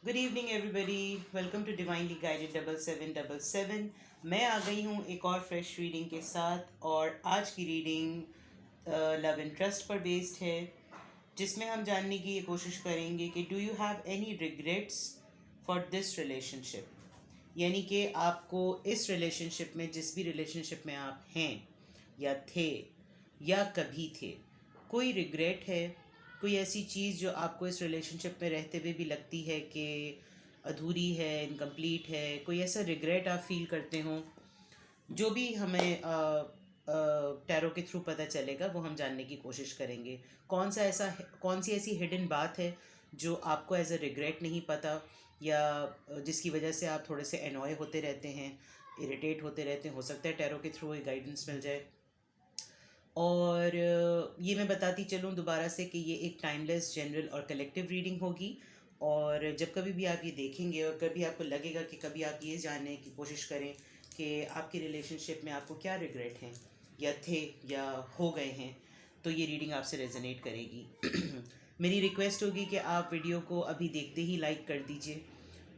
Good evening everybody, welcome to divinely guided 7777। मैं आ गई हूँ एक और फ्रेश रीडिंग के साथ। और आज की रीडिंग लव एंड ट्रस्ट पर बेस्ड है, जिसमें हम जानने की ये कोशिश करेंगे कि do you have any regrets for this relationship. यानी कि आपको इस रिलेशनशिप में, जिस भी रिलेशनशिप में आप हैं या थे या कभी थे, कोई रिग्रेट है, कोई ऐसी चीज़ जो आपको इस रिलेशनशिप में रहते हुए भी लगती है कि अधूरी है, इनकम्प्लीट है, कोई ऐसा रिग्रेट आप फील करते हो, जो भी हमें टैरो के थ्रू पता चलेगा वो हम जानने की कोशिश करेंगे। कौन सी ऐसी हिडन बात है जो आपको एज अ रिग्रेट नहीं पता, या जिसकी वजह से आप थोड़े से एनॉय होते रहते हैं, इरिटेट होते रहते हैं। हो सकता है टैरो के थ्रू एक गाइडेंस मिल जाए। और ये मैं बताती चलूँ दोबारा से कि ये एक टाइमलेस, जनरल और कलेक्टिव रीडिंग होगी। और जब कभी भी आप ये देखेंगे और कभी आपको लगेगा कि कभी आप ये जानने की कोशिश करें कि आपके रिलेशनशिप में आपको क्या रिग्रेट हैं, या थे, या हो गए हैं, तो ये रीडिंग आपसे रेजोनेट करेगी। मेरी रिक्वेस्ट होगी कि आप वीडियो को अभी देखते ही लाइक कर दीजिए,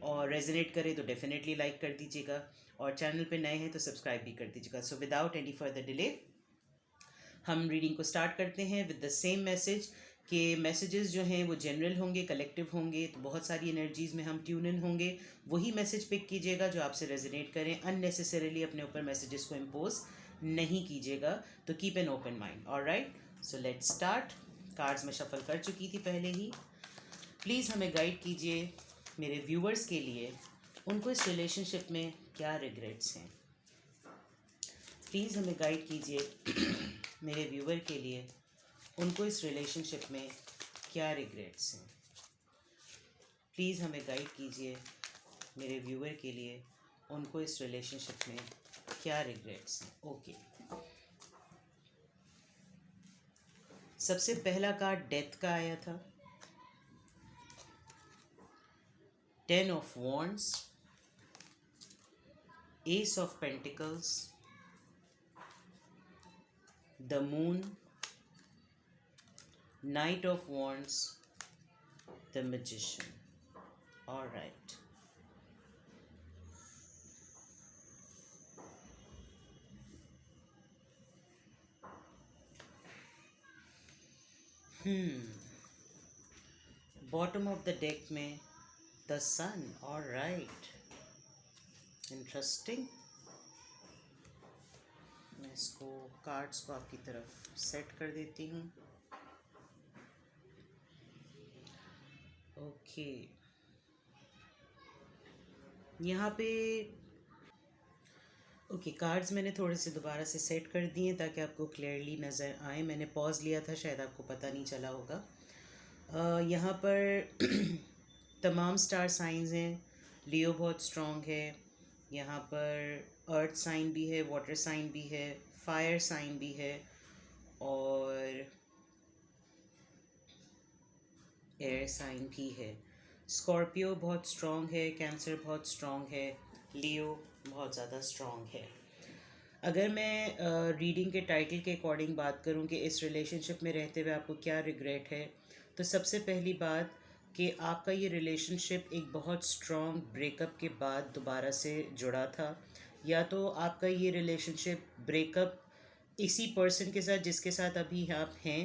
और रेजोनेट करे तो डेफिनेटली लाइक कर दीजिएगा, और चैनल पे नए हैं तो सब्सक्राइब भी कर दीजिएगा। So without any further delay हम रीडिंग को स्टार्ट करते हैं विद द सेम मैसेज। कि मैसेजेस जो हैं वो जनरल होंगे, कलेक्टिव होंगे, तो बहुत सारी एनर्जीज़ में हम ट्यून इन होंगे। वही मैसेज पिक कीजिएगा जो आपसे रेजोनेट करें। अननेसेसरीली अपने ऊपर मैसेजेस को इम्पोज नहीं कीजिएगा। तो keep an open mind. Alright, so let's start. Cards में शफल कर चुकी थी पहले ही। प्लीज़ हमें गाइड कीजिए, मेरे व्यूवर्स के लिए, उनको इस रिलेशनशिप में क्या रिग्रेट्स हैं। प्लीज़ हमें गाइड कीजिए मेरे व्यूवर के लिए, उनको इस रिलेशनशिप में क्या रिग्रेट्स हैं। प्लीज़ हमें गाइड कीजिए मेरे व्यूवर के लिए, उनको इस रिलेशनशिप में क्या रिग्रेट्स हैं। ओके, सबसे पहला कार्ड डेथ का आया था, 10 of wands, S of pentacles, the moon, Knight of Wands, the Magician. All right. Bottom of the deck में the Sun. All right. Interesting. मैं इसको कार्ड्स को आपकी तरफ सेट कर देती हूँ। ओके, यहाँ पे कार्ड्स मैंने थोड़े से दोबारा से सेट कर दिए ताकि आपको क्लियरली नज़र आए। मैंने पॉज लिया था, शायद आपको पता नहीं चला होगा। यहाँ पर तमाम स्टार साइंस हैं। लियो बहुत स्ट्रॉन्ग है। यहाँ पर अर्थ साइन भी है, वाटर साइन भी है, फायर साइन भी है, और एयर साइन भी है। स्कॉर्पियो बहुत स्ट्रॉन्ग है, कैंसर बहुत स्ट्रॉन्ग है, लियो बहुत ज़्यादा स्ट्रॉन्ग है। अगर मैं रीडिंग के टाइटल के अकॉर्डिंग बात करूं कि इस रिलेशनशिप में रहते हुए आपको क्या रिग्रेट है, तो सबसे पहली बात कि आपका ये रिलेशनशिप एक बहुत स्ट्रॉन्ग ब्रेकअप के बाद दोबारा से जुड़ा था, या तो आपका ये रिलेशनशिप ब्रेकअप इसी पर्सन के साथ जिसके साथ अभी आप हैं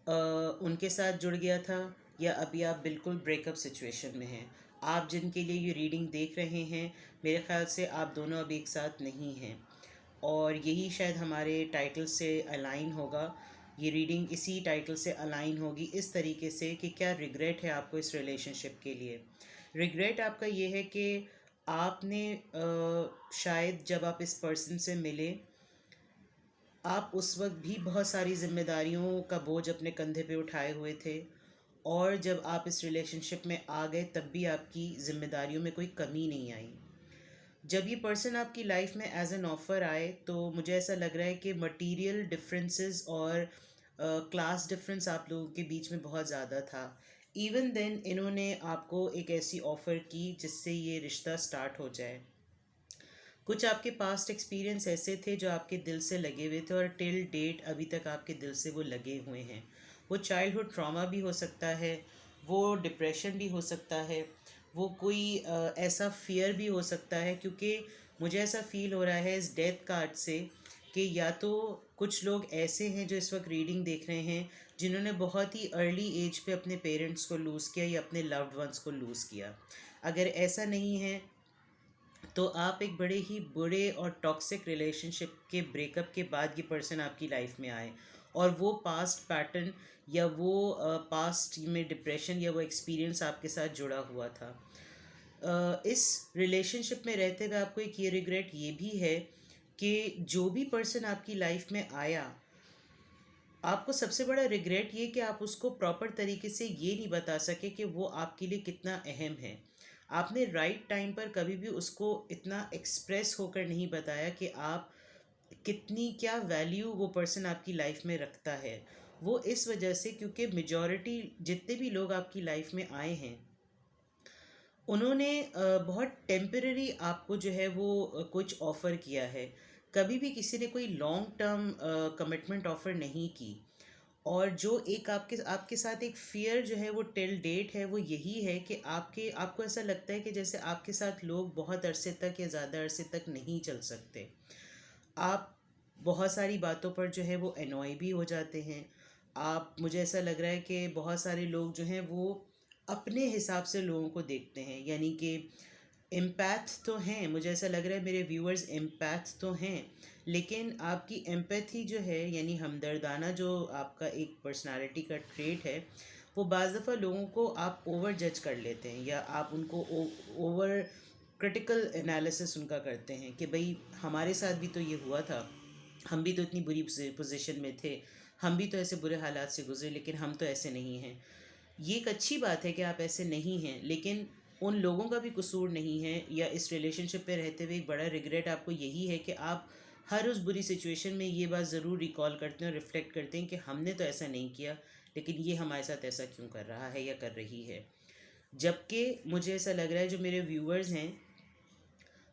उनके साथ जुड़ गया था, या अभी आप बिल्कुल ब्रेकअप सिचुएशन में हैं। आप जिनके लिए ये रीडिंग देख रहे हैं, मेरे ख़्याल से आप दोनों अब एक साथ नहीं हैं, और यही शायद हमारे टाइटल से अलाइन होगा। ये रीडिंग इसी टाइटल से अलाइन होगी इस तरीके से कि क्या रिग्रेट है आपको इस रिलेशनशिप के लिए। रिग्रेट आपका ये है कि आपने शायद जब आप इस पर्सन से मिले, आप उस वक्त भी बहुत सारी जिम्मेदारियों का बोझ अपने कंधे पे उठाए हुए थे, और जब आप इस रिलेशनशिप में आ गए तब भी आपकी ज़िम्मेदारियों में कोई कमी नहीं आई। जब ये पर्सन आपकी लाइफ में एज एन ऑफ़र आए तो मुझे ऐसा लग रहा है कि मटेरियल डिफरेंसेस और क्लास डिफरेंस आप लोगों के बीच में बहुत ज़्यादा था। इवन देन इन्होंने आपको एक ऐसी ऑफ़र की जिससे ये रिश्ता स्टार्ट हो जाए। कुछ आपके पास्ट एक्सपीरियंस ऐसे थे जो आपके दिल से लगे हुए थे, और टिल डेट अभी तक आपके दिल से वो लगे हुए हैं। वो चाइल्डहुड ट्रॉमा भी हो सकता है, वो डिप्रेशन भी हो सकता है, वो कोई ऐसा फियर भी हो सकता है, क्योंकि मुझे ऐसा फील हो रहा है इस डेथ कार्ड से कि या तो कुछ लोग ऐसे हैं जो इस वक्त रीडिंग देख रहे हैं जिन्होंने बहुत ही अर्ली एज पे अपने पेरेंट्स को लूज़ किया या अपने लव्ड वंस को लूज़ किया। अगर ऐसा नहीं है तो आप एक बड़े ही बुरे और टॉक्सिक रिलेशनशिप के ब्रेकअप के बाद ये पर्सन आपकी लाइफ में आए और वो पास्ट पैटर्न या वो पास्ट में डिप्रेशन या वो एक्सपीरियंस आपके साथ जुड़ा हुआ था। इस रिलेशनशिप में रहते हुए आपको एक ये रिग्रेट ये भी है कि जो भी पर्सन आपकी लाइफ में आया, आपको सबसे बड़ा रिग्रेट ये कि आप उसको प्रॉपर तरीके से ये नहीं बता सके कि वो आपके लिए कितना अहम है। आपने राइट टाइम पर कभी भी उसको इतना एक्सप्रेस होकर नहीं बताया कि आप कितनी क्या वैल्यू वो पर्सन आपकी लाइफ में रखता है। वो इस वजह से क्योंकि मेजॉरिटी जितने भी लोग आपकी लाइफ में आए हैं उन्होंने बहुत टेम्पररी आपको जो है वो कुछ ऑफ़र किया है। कभी भी किसी ने कोई लॉन्ग टर्म कमिटमेंट ऑफ़र नहीं की। और जो एक आपके आपके साथ एक फ़ियर जो है वो टिल डेट है वो यही है कि आपको ऐसा लगता है कि जैसे आपके साथ लोग बहुत अरसे तक या ज़्यादा अरसे तक नहीं चल सकते। आप बहुत सारी बातों पर जो है वो एनॉय भी हो जाते हैं। आप मुझे ऐसा लग रहा है कि बहुत सारे लोग जो हैं वो अपने हिसाब से लोगों को देखते हैं, यानी कि एम्पैथ तो हैं, मुझे ऐसा लग रहा है मेरे व्यूअर्स एम्पैथ तो हैं, लेकिन आपकी एम्पैथी जो है यानी हमदर्दाना जो आपका एक पर्सनालिटी का ट्रेट है वो बाज़ दफ़ा लोगों को आप ओवर जज कर लेते हैं या आप उनको ओवर क्रिटिकल एनालिसिस उनका करते हैं कि भाई हमारे साथ भी तो ये हुआ था, हम भी तो इतनी बुरी पोजीशन में थे, हम भी तो ऐसे बुरे हालात से गुजरे, लेकिन हम तो ऐसे नहीं हैं। ये एक अच्छी बात है कि आप ऐसे नहीं हैं, लेकिन उन लोगों का भी कसूर नहीं है। या इस रिलेशनशिप पे रहते हुए एक बड़ा रिग्रेट आपको यही है कि आप हर उस बुरी सिचुएशन में ये बात ज़रूर रिकॉल करते हैं और रिफ्लेक्ट करते हैं कि हमने तो ऐसा नहीं किया, लेकिन ये हमारे साथ ऐसा क्यों कर रहा है या कर रही है। जबकि मुझे ऐसा लग रहा है जो मेरे व्यूअर्स हैं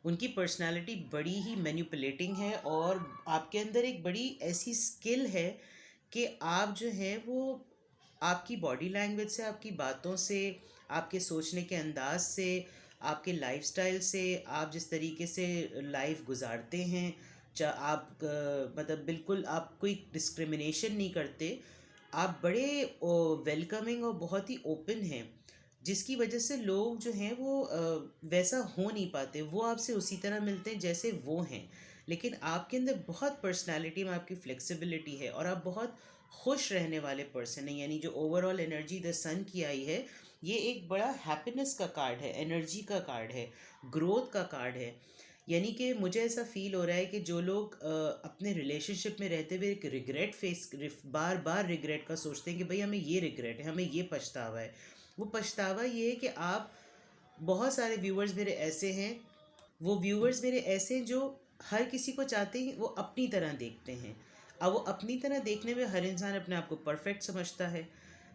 उनकी पर्सनालिटी बड़ी ही मैनिपुलेटिंग है और आपके अंदर एक बड़ी ऐसी स्किल है कि आप जो है वो आपकी बॉडी लैंग्वेज से, आपकी बातों से, आपके सोचने के अंदाज से, आपके लाइफस्टाइल से, आप जिस तरीके से लाइफ गुजारते हैं, आप मतलब बिल्कुल आप कोई डिस्क्रिमिनेशन नहीं करते, आप बड़े वेलकमिंग और बहुत ही ओपन हैं, जिसकी वजह से लोग जो हैं वो वैसा हो नहीं पाते, वो आपसे उसी तरह मिलते हैं जैसे वो हैं। लेकिन आपके अंदर बहुत पर्सनालिटी में आपकी फ्लेक्सिबिलिटी है और आप बहुत खुश रहने वाले पर्सन हैं, यानी जो ओवरऑल एनर्जी द सन की आई है ये एक बड़ा हैप्पीनेस का कार्ड है, एनर्जी का कार्ड है, ग्रोथ का कार्ड है। यानी कि मुझे ऐसा फील हो रहा है कि जो लोग अपने रिलेशनशिप में रहते हुए एक बार बार रिग्रेट का सोचते हैं कि भाई हमें ये रिग्रेट है, हमें ये पछतावा है, वो पछतावा ये है कि आप बहुत सारे व्यूअर्स मेरे ऐसे हैं, वो व्यूअर्स मेरे ऐसे हैं जो हर किसी को चाहते हैं वो अपनी तरह देखते हैं। अब वो अपनी तरह देखने में हर इंसान अपने आप को परफेक्ट समझता है,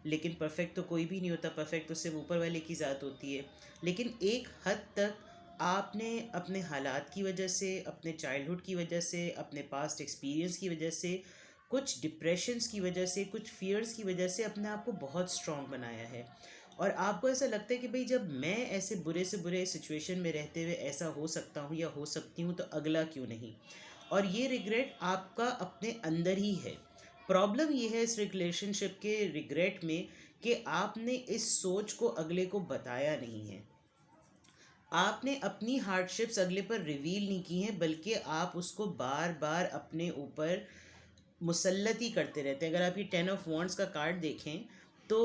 लेकिन परफेक्ट तो कोई भी नहीं होता, परफेक्ट तो सिर्फ ऊपर वाले की ज़ात होती है। लेकिन एक हद तक आपने अपने हालात की वजह से, अपने चाइल्डहुड की वजह से, अपने पास्ट एक्सपीरियंस की वजह से, कुछ डिप्रेशंस की वजह से, कुछ फियर्स की वजह से अपने आप को बहुत स्ट्रॉन्ग बनाया है। और आपको ऐसा लगता है कि भाई जब मैं ऐसे बुरे से बुरे सिचुएशन में रहते हुए ऐसा हो सकता हूँ या हो सकती हूँ तो अगला क्यों नहीं। और ये रिग्रेट आपका अपने अंदर ही है। प्रॉब्लम ये है इस रिलेशनशिप के रिग्रेट में कि आपने इस सोच को अगले को बताया नहीं है, आपने अपनी हार्डशिप्स अगले पर रिवील नहीं की हैं, बल्कि आप उसको बार बार अपने ऊपर मुसल्लत ही करते रहते हैं। अगर आप ये 10 ऑफ वॉन्ड्स का कार्ड देखें तो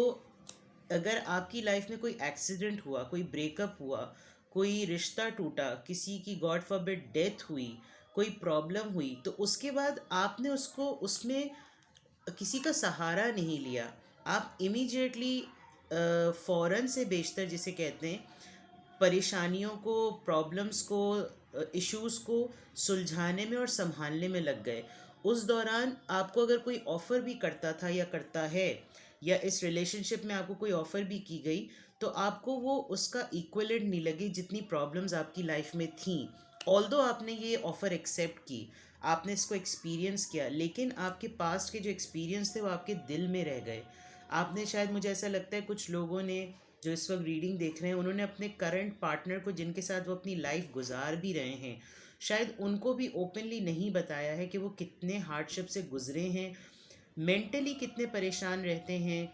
अगर आपकी लाइफ में कोई एक्सीडेंट हुआ, कोई ब्रेकअप हुआ, कोई रिश्ता टूटा, किसी की गॉड फॉरबिड डेथ हुई, कोई प्रॉब्लम हुई, तो उसके बाद आपने उसको उसमें किसी का सहारा नहीं लिया। आप इमीडिएटली फ़ौरन से बेशतर जिसे कहते हैं परेशानियों को, प्रॉब्लम्स को, इश्यूज़ को सुलझाने में और संभालने में लग गए। उस दौरान आपको अगर कोई ऑफ़र भी करता था या करता है, या इस रिलेशनशिप में आपको कोई ऑफ़र भी की गई, तो आपको वो उसका इक्विवेलेंट नहीं लगी जितनी प्रॉब्लम्स आपकी लाइफ में थी। ऑल्दो आपने ये ऑफ़र एक्सेप्ट की, आपने इसको एक्सपीरियंस किया, लेकिन आपके पास्ट के जो एक्सपीरियंस थे वो आपके दिल में रह गए। आपने शायद, मुझे ऐसा लगता है कुछ लोगों ने जो इस वक्त रीडिंग देख रहे हैं, उन्होंने अपने करंट पार्टनर को, जिनके साथ वो अपनी लाइफ गुजार भी रहे हैं, शायद उनको भी ओपनली नहीं बताया है कि वो कितने हार्डशिप से गुजरे हैं, मेंटली कितने परेशान रहते हैं,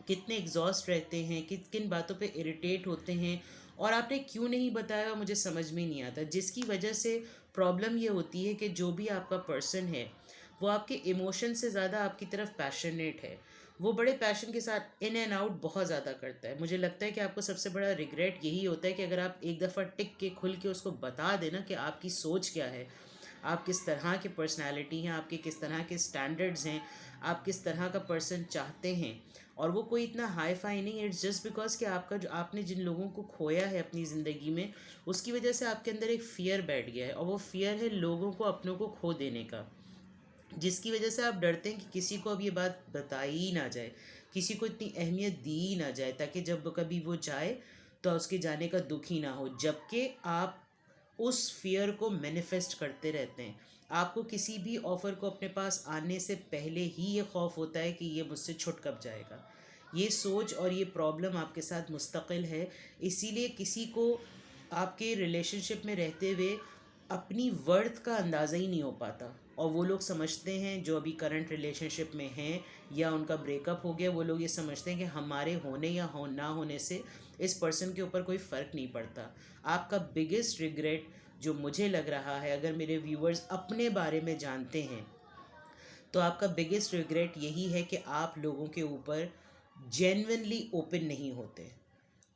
कितने एग्जॉस्ट रहते हैं, किन बातों पे इरिटेट होते हैं, और आपने क्यों नहीं बताया मुझे समझ में नहीं आता। जिसकी वजह से प्रॉब्लम ये होती है कि जो भी आपका पर्सन है वो आपके इमोशन से ज़्यादा आपकी तरफ पैशनेट है। वो बड़े पैशन के साथ इन एंड आउट बहुत ज़्यादा करता है। मुझे लगता है कि आपको सबसे बड़ा रिग्रेट यही होता है कि अगर आप एक दफ़ा टिक के खुल के उसको बता देना कि आपकी सोच क्या है, आप किस तरह की पर्सनालिटी हैं, आपके किस तरह के स्टैंडर्ड्स हैं, आप किस तरह का पर्सन चाहते हैं। और वो कोई इतना हाई फाई नहीं, इट्स जस्ट बिकॉज कि आपका जो, आपने जिन लोगों को खोया है अपनी ज़िंदगी में, उसकी वजह से आपके अंदर एक फ़ियर बैठ गया है, और वो फ़ियर है लोगों को, अपनों को खो देने का, जिसकी वजह से आप डरते हैं कि किसी को अब ये बात बताई ही ना जाए, किसी को इतनी अहमियत दी ही ना जाए, ताकि जब कभी वो जाए तो उसके जाने का दुख ही ना हो। जबकि आप उस फियर को मैनिफेस्ट करते रहते हैं। आपको किसी भी ऑफ़र को अपने पास आने से पहले ही ये खौफ होता है कि ये मुझसे छुट कब जाएगा। ये सोच और ये प्रॉब्लम आपके साथ मुस्तकिल है। इसीलिए किसी को आपके रिलेशनशिप में रहते हुए अपनी वर्थ का अंदाज़ा ही नहीं हो पाता, और वो लोग समझते हैं, जो अभी करंट रिलेशनशिप में हैं या उनका ब्रेकअप हो गया, वो लोग ये समझते हैं कि हमारे होने या ना होने से इस पर्सन के ऊपर कोई फ़र्क नहीं पड़ता। आपका बिगेस्ट रिग्रेट जो मुझे लग रहा है, अगर मेरे व्यूअर्स अपने बारे में जानते हैं, तो आपका बिगेस्ट रिग्रेट यही है कि आप लोगों के ऊपर जेन्युइनली ओपन नहीं होते।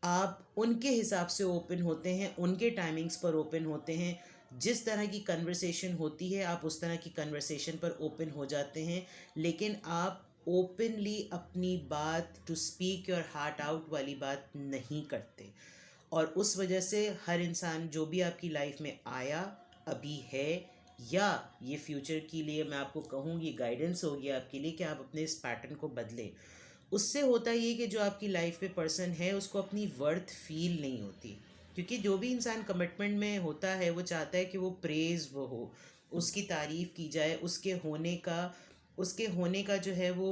आप उनके हिसाब से ओपन होते हैं, उनके टाइमिंग्स पर ओपन होते हैं। जिस तरह की कन्वर्सेशन होती है आप उस तरह की कन्वर्सेशन पर ओपन हो जाते हैं, लेकिन आप ओपनली अपनी बात, to speak your heart out वाली बात नहीं करते। और उस वजह से हर इंसान जो भी आपकी लाइफ में आया, अभी है, या ये फ्यूचर के लिए मैं आपको कहूँ, ये गाइडेंस होगी आपके लिए कि आप अपने इस पैटर्न को बदलें। उससे होता ये कि जो आपकी लाइफ में पर्सन है उसको अपनी वर्थ फील नहीं होती, क्योंकि जो भी इंसान कमिटमेंट में होता है वो चाहता है कि वो प्रेज वो हो, उसकी तारीफ़ की जाए, उसके होने का जो है वो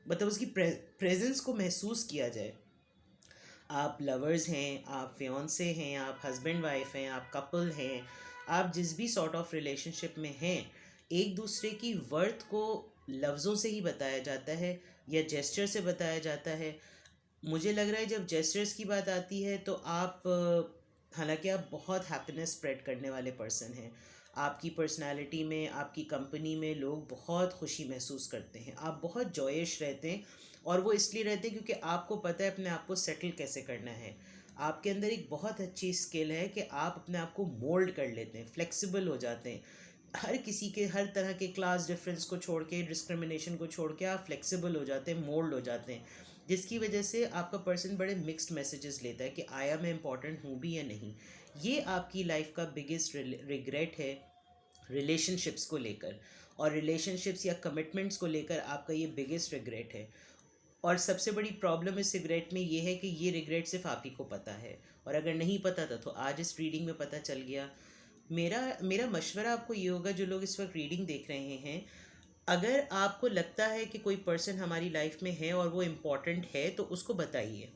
मतलब उसकी प्रेजेंस को महसूस किया जाए। आप लवर्स हैं, आप फियांसे हैं, आप हस्बैंड वाइफ हैं, आप कपल हैं, आप जिस भी सॉर्ट ऑफ रिलेशनशिप में हैं, एक दूसरे की वर्थ को लफ्ज़ों से ही बताया जाता है या जेस्चर से बताया जाता है। मुझे लग रहा है जब जेस्चर्स की बात आती है तो आप हालांकि आप बहुत हैप्पीनेस स्प्रेड करने वाले पर्सन हैं, आपकी पर्सनालिटी में, आपकी कंपनी में लोग बहुत खुशी महसूस करते हैं, आप बहुत जॉयश रहते हैं। और वो इसलिए रहते हैं क्योंकि आपको पता है अपने आप को सेटल कैसे करना है। आपके अंदर एक बहुत अच्छी स्किल है कि आप अपने आप को मोल्ड कर लेते हैं, फ्लेक्सिबल हो जाते हैं। हर किसी के, हर तरह के क्लास डिफरेंस को छोड़ के, डिस्क्रिमिनेशन को छोड़ के आप फ्लेक्सिबल हो जाते हैं, मोल्ड हो जाते हैं, जिसकी वजह से आपका पर्सन बड़े मिक्स्ड मैसेजेस लेता है कि आया मैं इम्पॉर्टेंट हूँ भी या नहीं। ये आपकी लाइफ का बिगेस्ट रिग्रेट है रिलेशनशिप्स को लेकर, और रिलेशनशिप्स या कमिटमेंट्स को लेकर आपका ये बिगेस्ट रिग्रेट है। और सबसे बड़ी प्रॉब्लम इस रिग्रेट में ये है कि ये रिग्रेट सिर्फ आप ही को पता है, और अगर नहीं पता था तो आज इस रीडिंग में पता चल गया। मेरा मेरा मशवरा आपको ये होगा, जो लोग इस वक्त रीडिंग देख रहे हैं, अगर आपको लगता है कि कोई पर्सन हमारी लाइफ में है और वो इम्पॉर्टेंट है, तो उसको बताइए।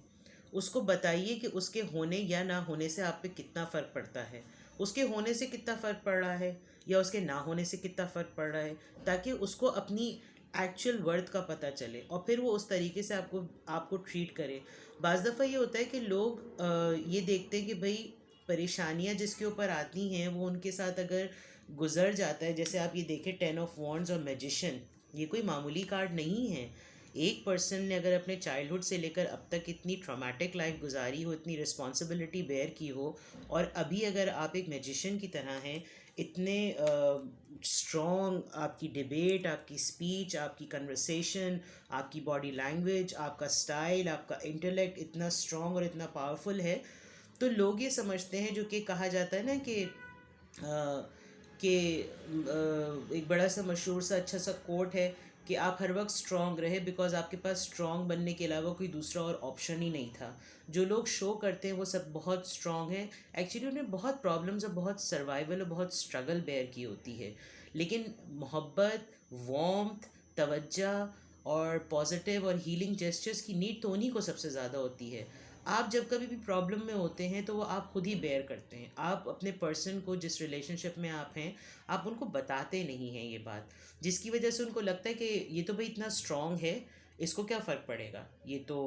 उसको बताइए कि उसके होने या ना होने से आप पे कितना फ़र्क पड़ता है, उसके होने से कितना फ़र्क पड़ रहा है या उसके ना होने से कितना फ़र्क पड़ रहा है, ताकि उसको अपनी एक्चुअल वर्थ का पता चले और फिर वो उस तरीके से आपको आपको ट्रीट करे। बाज़ दफ़ा ये होता है कि लोग ये देखते हैं कि भाई परेशानियाँ जिसके ऊपर आती हैं वो उनके साथ अगर गुजर जाता है, जैसे आप ये देखें 10 ऑफ वॉन्ड्स और मैजिशियन, ये कोई मामूली कार्ड नहीं है। एक पर्सन ने अगर अपने चाइल्डहुड से लेकर अब तक इतनी ट्रॉमेटिक लाइफ गुजारी हो, इतनी रिस्पॉन्सिबिलिटी बेयर की हो, और अभी अगर आप एक मैजिशियन की तरह हैं, इतने स्ट्रॉन्ग आपकी डिबेट, आपकी स्पीच, आपकी कन्वर्सेशन, आपकी बॉडी लैंग्वेज, आपका स्टाइल, आपका इंटेलेक्ट इतना स्ट्रॉन्ग और इतना पावरफुल है, तो लोग ये समझते हैं, जो कि कहा जाता है ना कि एक बड़ा सा मशहूर सा अच्छा सा कोट है कि आप हर वक्त स्ट्रॉन्ग रहे, बिकॉज आपके पास स्ट्रॉन्ग बनने के अलावा कोई दूसरा और ऑप्शन ही नहीं था। जो लोग शो करते हैं वो सब बहुत स्ट्रॉन्ग हैं, एक्चुअली उन्हें बहुत प्रॉब्लम्स और बहुत सर्वाइवल और बहुत स्ट्रगल बेयर की होती है, लेकिन मोहब्बत, वार्मथ, तवज्जो और पॉजिटिव और हीलिंग जेस्चर्स की नीड तो उन्हीं को सबसे ज़्यादा होती है। आप जब कभी भी प्रॉब्लम में होते हैं तो वो आप खुद ही बेयर करते हैं। आप अपने पर्सन को, जिस रिलेशनशिप में आप हैं, आप उनको बताते नहीं हैं ये बात, जिसकी वजह से उनको लगता है कि ये तो भाई इतना स्ट्रांग है, इसको क्या फ़र्क पड़ेगा, ये तो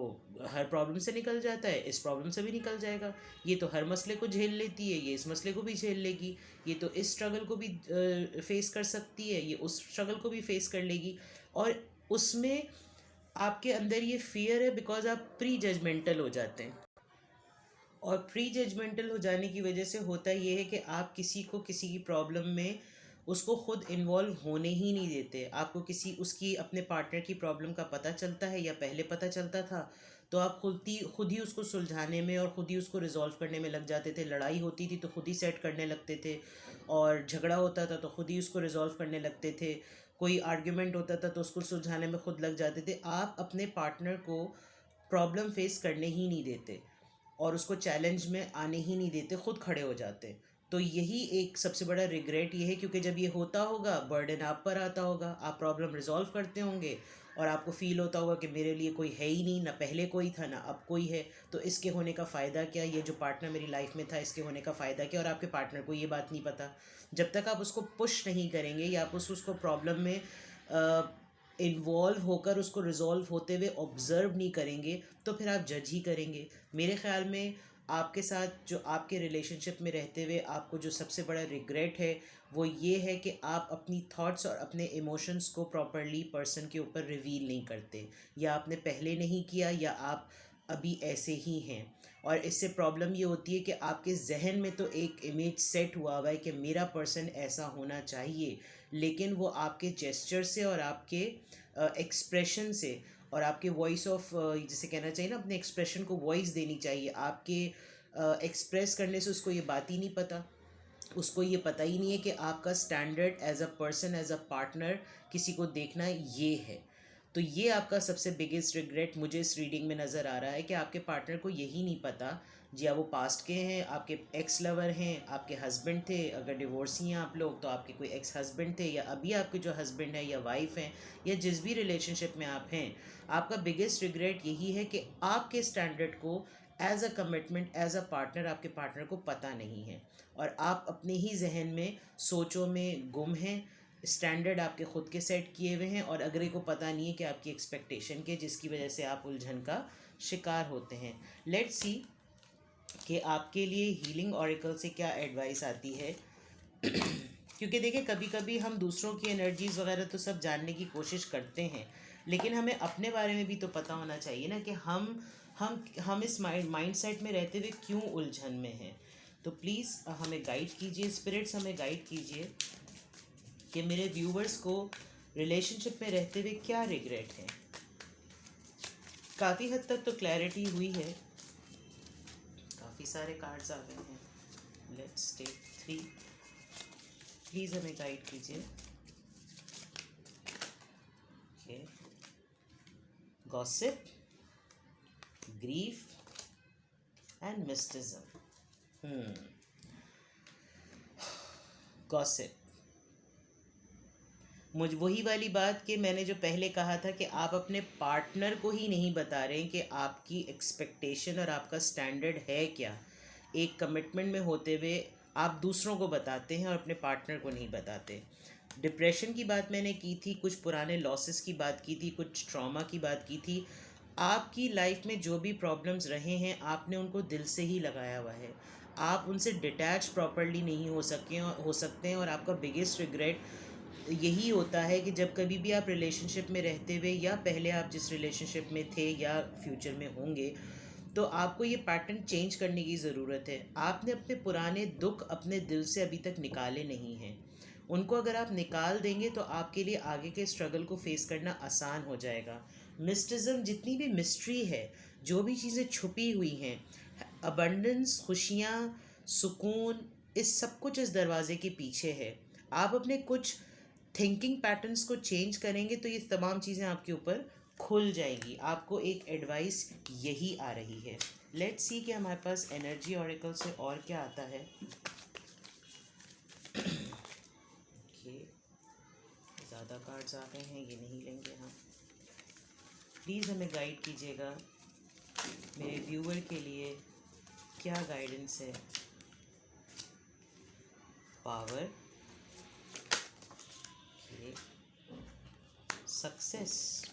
हर प्रॉब्लम से निकल जाता है, इस प्रॉब्लम से भी निकल जाएगा, ये तो हर मसले को झेल लेती है, ये इस मसले को भी झेल लेगी, ये तो इस स्ट्रगल को भी फेस कर सकती है, ये उस स्ट्रगल को भी फेस कर लेगी। और उसमें आपके अंदर ये फियर है, बिकॉज आप प्री जजमेंटल हो जाते हैं। और प्री जजमेंटल हो जाने की वजह से होता ये है कि आप किसी को किसी की प्रॉब्लम में उसको खुद इन्वॉल्व होने ही नहीं देते। आपको किसी उसकी अपने पार्टनर की प्रॉब्लम का पता चलता है या पहले पता चलता था, तो आप खुद ही उसको सुलझाने में और खुद ही उसको रिजॉल्व करने में लग जाते थे। लड़ाई होती थी तो खुद ही सेट करने लगते थे, और झगड़ा होता था तो खुद ही उसको रिजॉल्व करने लगते थे, कोई आर्ग्यूमेंट होता था तो उसको सुलझाने में खुद लग जाते थे। आप अपने पार्टनर को प्रॉब्लम फेस करने ही नहीं देते और उसको चैलेंज में आने ही नहीं देते, खुद खड़े हो जाते। तो यही एक सबसे बड़ा रिग्रेट ये है, क्योंकि जब ये होता होगा बर्डन आप पर आता होगा, आप प्रॉब्लम रिजॉल्व करते होंगे और आपको फील होता होगा कि मेरे लिए कोई है ही नहीं, ना पहले कोई था ना अब कोई है, तो इसके होने का फ़ायदा क्या, ये जो पार्टनर मेरी लाइफ में था इसके होने का फ़ायदा क्या। और आपके पार्टनर को ये बात नहीं पता। जब तक आप उसको पुश नहीं करेंगे या आप उसको प्रॉब्लम में इन्वॉल्व होकर उसको रिजॉल्व होते हुए ऑब्ज़र्व नहीं करेंगे, तो फिर आप जज ही करेंगे। मेरे ख़्याल में आपके साथ जो आपके रिलेशनशिप में रहते हुए आपको जो सबसे बड़ा रिग्रेट है वो ये है कि आप अपनी थॉट्स और अपने इमोशंस को प्रॉपरली पर्सन के ऊपर रिवील नहीं करते, या आपने पहले नहीं किया, या आप अभी ऐसे ही हैं। और इससे प्रॉब्लम ये होती है कि आपके जहन में तो एक इमेज सेट हुआ है कि मेरा पर्सन ऐसा होना चाहिए, लेकिन वो आपके जेस्चर से और आपके एक्सप्रेशन से और आपके वॉइस ऑफ, जिसे कहना चाहिए ना, अपने एक्सप्रेशन को वॉइस देनी चाहिए। आपके एक्सप्रेस करने से उसको ये बात ही नहीं पता, उसको ये पता ही नहीं है कि आपका standard as a person, as a partner किसी को देखना ये है। तो ये आपका सबसे बिगेस्ट रिग्रेट मुझे इस रीडिंग में नज़र आ रहा है कि आपके पार्टनर को यही नहीं पता। जी हाँ, वो पास्ट के हैं, आपके एक्स लवर हैं, आपके हस्बैंड थे, अगर डिवोर्सी हैं आप लोग तो आपके कोई एक्स हस्बैंड थे, या अभी आपके जो हस्बैंड है या वाइफ हैं, या जिस भी रिलेशनशिप में आप हैं, आपका बिगेस्ट रिग्रेट यही है कि आपके स्टैंडर्ड को as a commitment, as a partner आपके पार्टनर को पता नहीं है, और आप अपने ही जहन में सोचों में गुम हैं। स्टैंडर्ड आपके खुद के सेट किए हुए हैं और अगले को पता नहीं है कि आपकी एक्सपेक्टेशन के, जिसकी वजह से आप उलझन का शिकार होते हैं। लेट्स सी कि आपके लिए हीलिंग ऑरेकल से क्या एडवाइस आती है। क्योंकि देखिए, कभी कभी हम दूसरों की एनर्जीज़ वगैरह तो सब जानने की कोशिश करते हैं, लेकिन हमें अपने बारे में भी तो पता होना चाहिए ना कि हम इस माइंड सेट में रहते हुए क्यों उलझन में हैं। तो प्लीज़ हमें गाइड कीजिए, स्पिरिट्स हमें गाइड कीजिए कि मेरे व्यूवर्स को रिलेशनशिप में रहते हुए क्या रिग्रेट है। काफ़ी हद तक तो क्लैरिटी हुई है, काफ़ी सारे कार्ड्स आ गए हैं। Let's take 3। प्लीज़ हमें गाइड कीजिए। Okay, gossip, grief and mysticism. Gossip, मुझ वही वाली बात कि मैंने जो पहले कहा था कि आप अपने पार्टनर को ही नहीं बता रहे हैं कि आपकी एक्सपेक्टेशन और आपका स्टैंडर्ड है क्या। एक कमिटमेंट में होते हुए आप दूसरों को बताते हैं और अपने पार्टनर को नहीं बताते। डिप्रेशन की बात मैंने की थी, कुछ पुराने लॉसेस की बात की थी, कुछ ट्रॉमा की बात की थी। आपकी लाइफ में जो भी प्रॉब्लम्स रहे हैं आपने उनको दिल से ही लगाया हुआ है, आप उनसे डिटैच प्रॉपरली नहीं हो सकते हैं। और आपका बिगेस्ट रिग्रेट यही होता है कि जब कभी भी आप रिलेशनशिप में रहते हुए, या पहले आप जिस रिलेशनशिप में थे या फ्यूचर में होंगे, तो आपको ये पैटर्न चेंज करने की ज़रूरत है। आपने अपने पुराने दुख अपने दिल से अभी तक निकाले नहीं हैं। उनको अगर आप निकाल देंगे तो आपके लिए आगे के स्ट्रगल को फेस करना आसान हो जाएगा। मिस्टिज्म, जितनी भी मिस्ट्री है, जो भी चीज़ें छुपी हुई हैं, अबंडेंस, खुशियाँ, सुकून, इस सब कुछ इस दरवाजे के पीछे है। आप अपने कुछ थिंकिंग पैटर्न्स को चेंज करेंगे तो ये तमाम चीज़ें आपके ऊपर खुल जाएंगी। आपको एक एडवाइस यही आ रही है। लेट्स सी कि हमारे पास एनर्जी ऑरेकल से और क्या आता है। ओके, ज़्यादा कार्ड्स आ गए हैं, ये नहीं लेंगे हम। प्लीज़ हमें गाइड कीजिएगा, मेरे व्यूवर के लिए क्या गाइडेंस है। पावर, सक्सेस,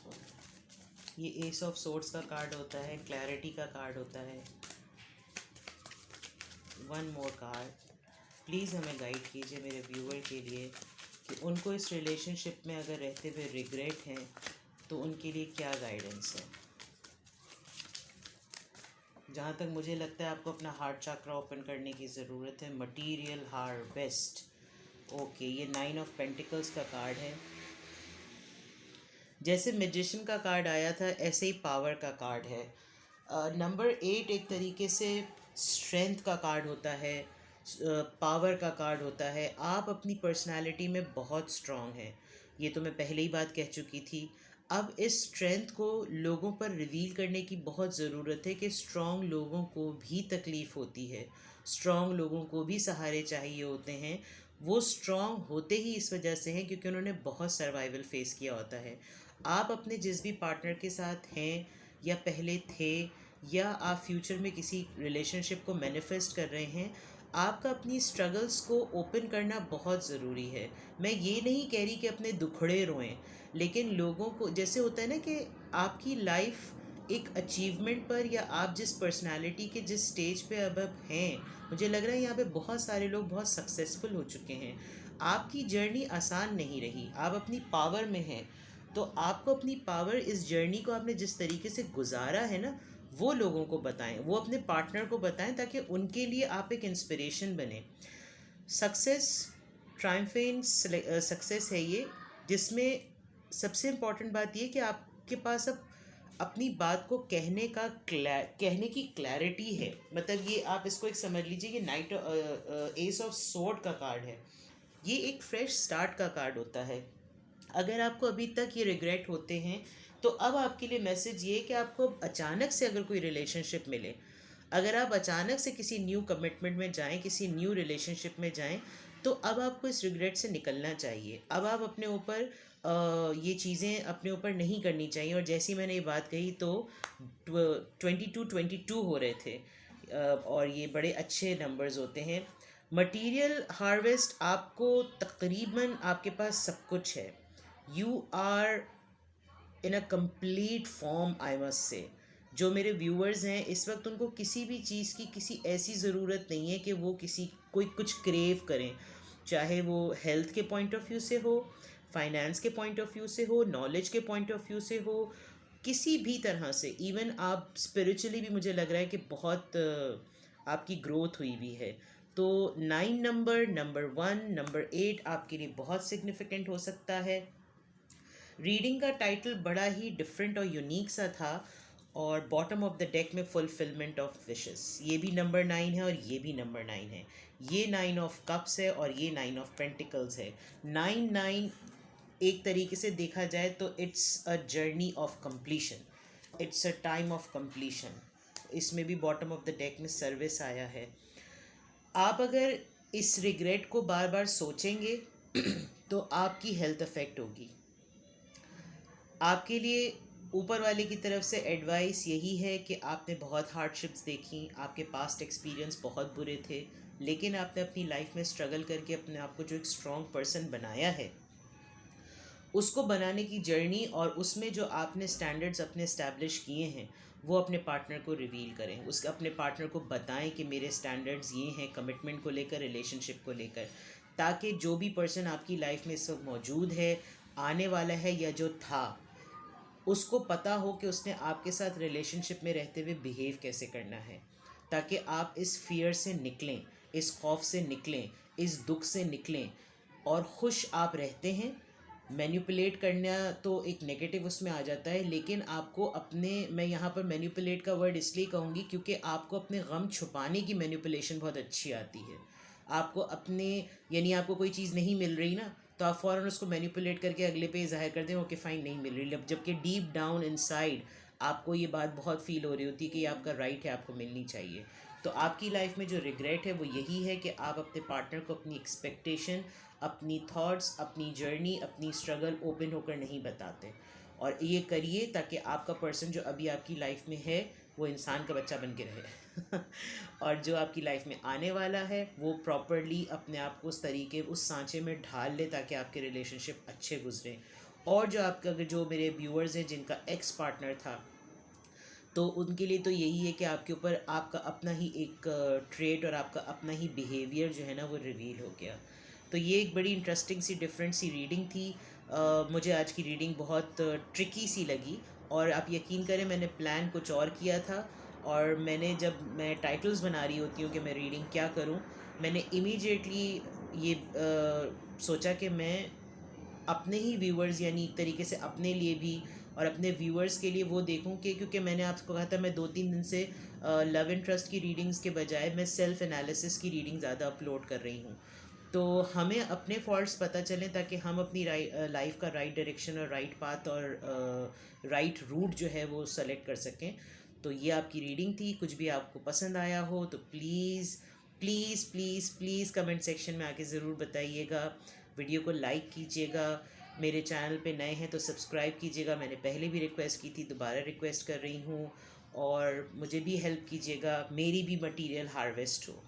ये एस ऑफ सोर्ड्स का कार्ड होता है, क्लैरिटी का कार्ड होता है। वन मोर कार्ड, प्लीज़ हमें गाइड कीजिए मेरे व्यूवर के लिए कि उनको इस रिलेशनशिप में अगर रहते हुए रिग्रेट हैं तो उनके लिए क्या गाइडेंस है। जहाँ तक मुझे लगता है आपको अपना हार्ट चक्र ओपन करने की ज़रूरत है। मटीरियल हार्वेस्ट, ओके, ये 9 ऑफ पेंटिकल्स का कार्ड है। जैसे मैजिशियन का कार्ड आया था ऐसे ही पावर का कार्ड है। नंबर 8 एक तरीके से स्ट्रेंथ का कार्ड होता है, पावर का कार्ड होता है। आप अपनी पर्सनालिटी में बहुत स्ट्रांग हैं, ये तो मैं पहले ही बात कह चुकी थी। अब इस स्ट्रेंथ को लोगों पर रिवील करने की बहुत ज़रूरत है कि स्ट्रांग लोगों को भी तकलीफ़ होती है, स्ट्रांग लोगों को भी सहारे चाहिए होते हैं। वो स्ट्रांग होते ही इस वजह से हैं क्योंकि उन्होंने बहुत सर्वाइवल फेस किया होता है। आप अपने जिस भी पार्टनर के साथ हैं या पहले थे या आप फ्यूचर में किसी रिलेशनशिप को मैनिफेस्ट कर रहे हैं, आपका अपनी स्ट्रगल्स को ओपन करना बहुत ज़रूरी है। मैं ये नहीं कह रही कि अपने दुखड़े रोएं, लेकिन लोगों को जैसे होता है ना कि आपकी लाइफ एक अचीवमेंट पर या आप जिस पर्सनालिटी के जिस स्टेज पे अब हैं, मुझे लग रहा है यहाँ पे बहुत सारे लोग बहुत सक्सेसफुल हो चुके हैं। आपकी जर्नी आसान नहीं रही, आप अपनी पावर में हैं, तो आपको अपनी पावर, इस जर्नी को आपने जिस तरीके से गुजारा है ना, वो लोगों को बताएं, वो अपने पार्टनर को बताएं ताकि उनके लिए आप एक इंस्पिरेशन बने। सक्सेस, ट्रायम्फेंट सक्सेस है ये, जिसमें सबसे इम्पॉर्टेंट बात ये कि आपके पास अब अपनी बात को कहने की क्लैरिटी है। मतलब ये आप इसको एक समझ लीजिए कि नाइट एस ऑफ सोर्ड का कार्ड है। ये एक फ्रेश स्टार्ट का कार्ड होता है। अगर आपको अभी तक ये रिग्रेट होते हैं तो अब आपके लिए मैसेज ये है कि आपको अचानक से अगर कोई रिलेशनशिप मिले, अगर आप अचानक से किसी न्यू कमिटमेंट में जाएं, किसी न्यू रिलेशनशिप में जाएं, तो अब आपको इस रिग्रेट से निकलना चाहिए। अब आप अपने ऊपर ये चीज़ें अपने ऊपर नहीं करनी चाहिए। और जैसी मैंने ये बात कही तो 22 हो रहे थे, और ये बड़े अच्छे नंबर्स होते हैं। मटीरियल हार्वेस्ट, आपको तकरीबन आपके पास सब कुछ है। You are in a complete form, I must say. जो मेरे व्यूअर्स हैं इस वक्त, उनको किसी भी चीज़ की किसी ऐसी ज़रूरत नहीं है कि वो कोई कुछ क्रेव करें, चाहे वो हेल्थ के पॉइंट ऑफ व्यू से हो, फाइनेंस के पॉइंट ऑफ व्यू से हो, नॉलेज के पॉइंट ऑफ व्यू से हो, किसी भी तरह से। इवन आप स्पिरिचुअली भी मुझे लग रहा है कि बहुत आपकी ग्रोथ हुई भी है। तो 9 नंबर, नंबर 1, नंबर 8 आपके लिए बहुत सिग्निफिकेंट हो सकता है। रीडिंग का टाइटल बड़ा ही डिफरेंट और यूनिक सा था, और बॉटम ऑफ द डेक में फुलफिलमेंट ऑफ विशेस, ये भी नंबर 9 है और ये भी नंबर 9 है। ये 9 ऑफ कप्स है और ये 9 ऑफ पेंटिकल्स है। 9 एक तरीके से देखा जाए तो it's a journey of completion, it's a time of completion. इसमें भी बॉटम ऑफ द डेक में सर्विस आया है। आप अगर इस रिग्रेट को बार बार सोचेंगे तो आपकी हेल्थ अफेक्ट होगी। आपके लिए ऊपर वाले की तरफ से एडवाइस यही है कि आपने बहुत हार्डशिप्स देखी, आपके पास्ट एक्सपीरियंस बहुत बुरे थे, लेकिन आपने अपनी लाइफ में स्ट्रगल करके अपने आप को जो एक स्ट्रॉन्ग पर्सन बनाया है, उसको बनाने की जर्नी और उसमें जो आपने स्टैंडर्ड्स अपने इस्टेब्लिश किए हैं, वो अपने पार्टनर को रिवील करें। उसके अपने पार्टनर को बताएं कि मेरे स्टैंडर्ड्स ये हैं कमिटमेंट को लेकर, रिलेशनशिप को लेकर, ताकि जो भी पर्सन आपकी लाइफ में इस वक्त मौजूद है, आने वाला है या जो था, उसको पता हो कि उसने आपके साथ रिलेशनशिप में रहते हुए बिहेव कैसे करना है, ताकि आप इस फियर से निकलें, इस खौफ से निकलें, इस दुख से निकलें और खुश आप रहते हैं। मैनिपुलेट करना तो एक नेगेटिव उसमें आ जाता है, लेकिन आपको अपने, मैं यहाँ पर मैनिपुलेट का वर्ड इसलिए कहूँगी क्योंकि आपको अपने गम छुपाने की मैनिपुलेशन बहुत अच्छी आती है। आपको अपने, यानी आपको कोई चीज़ नहीं मिल रही ना, तो आप फ़ौरन उसको मैनिपुलेट करके अगले पे ज़ाहिर कर दें ओके फ़ाइन नहीं मिल रही, जबकि डीप डाउन इनसाइड आपको ये बात बहुत फील हो रही होती है कि ये आपका राइट है, आपको मिलनी चाहिए। तो आपकी लाइफ में जो रिग्रेट है वो यही है कि आप अपने पार्टनर को अपनी एक्सपेक्टेशन, अपनी थॉट्स, अपनी जर्नी, अपनी स्ट्रगल ओपन होकर नहीं बताते। और ये करिए ताकि आपका पर्सन जो अभी आपकी लाइफ में है वो इंसान का बच्चा बन के रहे और जो आपकी लाइफ में आने वाला है वो प्रॉपरली अपने आप को उस तरीके उस सांचे में ढाल ले ताकि आपके रिलेशनशिप अच्छे गुजरें। और जो आपका जो मेरे व्यूअर्स हैं जिनका एक्स पार्टनर था, तो उनके लिए तो यही है कि आपके ऊपर आपका अपना ही एक ट्रेट और आपका अपना ही बिहेवियर जो है ना वो रिवील हो गया। तो ये एक बड़ी इंटरेस्टिंग सी डिफरेंट सी रीडिंग थी। मुझे आज की रीडिंग बहुत ट्रिकी सी लगी और आप यकीन करें मैंने प्लान कुछ और किया था। और मैंने जब मैं टाइटल्स बना रही होती हूँ कि मैं रीडिंग क्या करूँ, मैंने इमीडिएटली ये सोचा कि मैं अपने ही व्यूअर्स यानी एक तरीके से अपने लिए भी और अपने व्यूअर्स के लिए वो देखूं कि क्योंकि मैंने आपको कहा था मैं 2-3 दिन से लव एंड ट्रस्ट की रीडिंग्स के बजाय मैं सेल्फ एनालिसिस की रीडिंग ज़्यादा अपलोड कर रही हूँ। तो हमें अपने फॉल्ट्स पता चलें ताकि हम अपनी लाइफ का राइट डायरेक्शन और राइट पाथ और राइट रूट जो है वो सेलेक्ट कर सकें। तो ये आपकी रीडिंग थी। कुछ भी आपको पसंद आया हो तो please please please please comment section में आके ज़रूर बताइएगा। वीडियो को लाइक कीजिएगा। मेरे चैनल पे नए हैं तो सब्सक्राइब कीजिएगा। मैंने पहले भी रिक्वेस्ट की थी, दोबारा रिक्वेस्ट कर रही हूँ। और मुझे भी हेल्प कीजिएगा, मेरी भी मटेरियल हार्वेस्ट हो।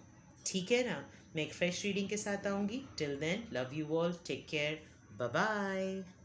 ठीक है ना? मैं एक फ्रेश रीडिंग के साथ आऊँगी। Till then love you all, take care, bye bye.